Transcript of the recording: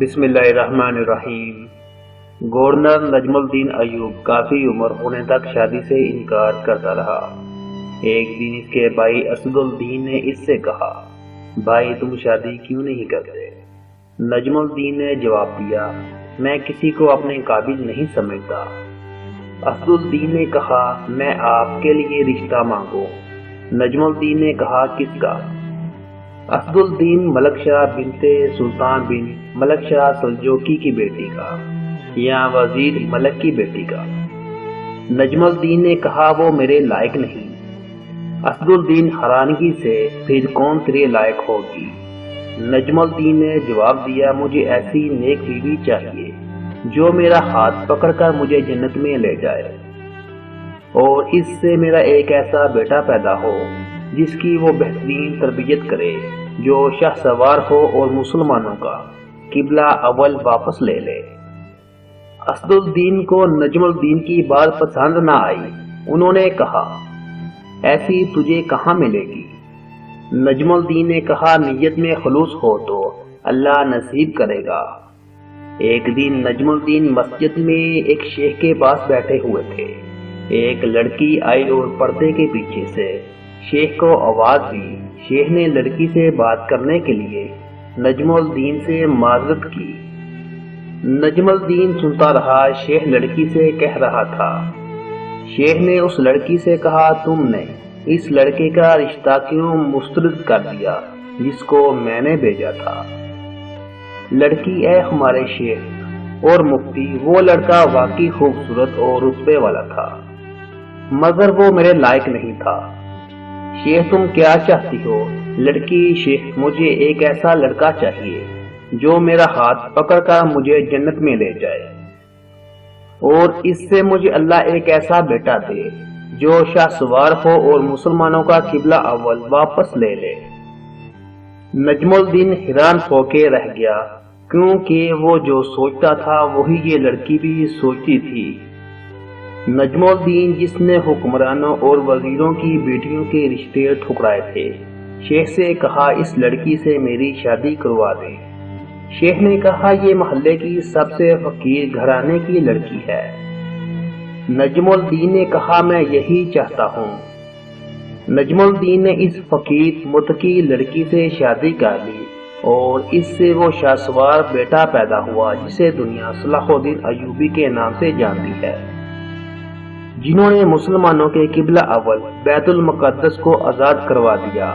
بسم اللہ الرحمن الرحیم۔ گورنر نجم الدین ایوب کافی عمر ہونے تک شادی سے انکار کرتا رہا۔ ایک دن اس کے بھائی اسد الدین نے اس سے کہا، بھائی تم شادی کیوں نہیں کرتے؟ نجم الدین نے جواب دیا، میں کسی کو اپنے قابل نہیں سمجھتا۔ اسد الدین نے کہا، میں آپ کے لیے رشتہ مانگوں۔ نجم الدین نے کہا، کس کا؟ اسد الدین ملک شاہ بنت سلطان بن ملک شاہ سلجوقی کی بیٹی کا، یا وزیر ملک کی بیٹی کا۔ نجم الدین نے کہا، وہ میرے لائق نہیں۔ اسد الدین حیرانگی سے، پھر کون تیرے لائق ہوگی؟ نجم الدین نے جواب دیا، مجھے ایسی نیک بیوی چاہیے جو میرا ہاتھ پکڑ کر مجھے جنت میں لے جائے، اور اس سے میرا ایک ایسا بیٹا پیدا ہو جس کی وہ بہترین تربیت کرے، جو شاہ سوار ہو اور مسلمانوں کا قبلہ اول واپس لے لے۔ اسد الدین کو نجم الدین کی بات پسند نہ آئی۔ انہوں نے کہا، ایسی تجھے کہاں ملے گی؟ نجم الدین نے کہا، نیت میں خلوص ہو تو اللہ نصیب کرے گا۔ ایک دن نجم الدین مسجد میں ایک شیخ کے پاس بیٹھے ہوئے تھے۔ ایک لڑکی آئی اور پردے کے پیچھے سے شیخ کو آواز دی۔ شیخ نے لڑکی سے بات کرنے کے لیے نجم الدین سے معذرت کی۔ نجم الدین سنتا رہا۔ شیخ لڑکی سے کہہ رہا تھا۔ شیخ نے اس لڑکی سے کہا، تم نے اس لڑکے کا رشتہ کیوں مسترد کر دیا جس کو میں نے بھیجا تھا؟ لڑکی، اے ہمارے شیخ اور مفتی، وہ لڑکا واقعی خوبصورت اور رتبے والا تھا، مگر وہ میرے لائق نہیں تھا۔ شیخ، تم کیا چاہتی ہو؟ لڑکی، شیخ، مجھے ایک ایسا لڑکا چاہیے جو میرا ہاتھ پکڑ کر مجھے جنت میں لے جائے، اور اس سے مجھے اللہ ایک ایسا بیٹا دے جو شاہ سوار ہو اور مسلمانوں کا قبلہ اول واپس لے لے۔ نجم الدین حیران ہو کے رہ گیا، کیونکہ وہ جو سوچتا تھا وہی یہ لڑکی بھی سوچتی تھی۔ نجم الدین، جس نے حکمرانوں اور وزیروں کی بیٹیوں کے رشتے ٹھکرائے تھے، شیخ سے کہا، اس لڑکی سے میری شادی کروا دے۔ شیخ نے کہا، یہ محلے کی سب سے فقیر گھرانے کی لڑکی ہے۔ نجم الدین نے کہا، میں یہی چاہتا ہوں۔ نجم الدین نے اس فقیر متقی لڑکی سے شادی کر لی، اور اس سے وہ شاہ سوار بیٹا پیدا ہوا جسے دنیا صلاح الدین ایوبی کے نام سے جانتی ہے، جنہوں نے مسلمانوں کے قبلہ اول بیت المقدس کو آزاد کروا دیا۔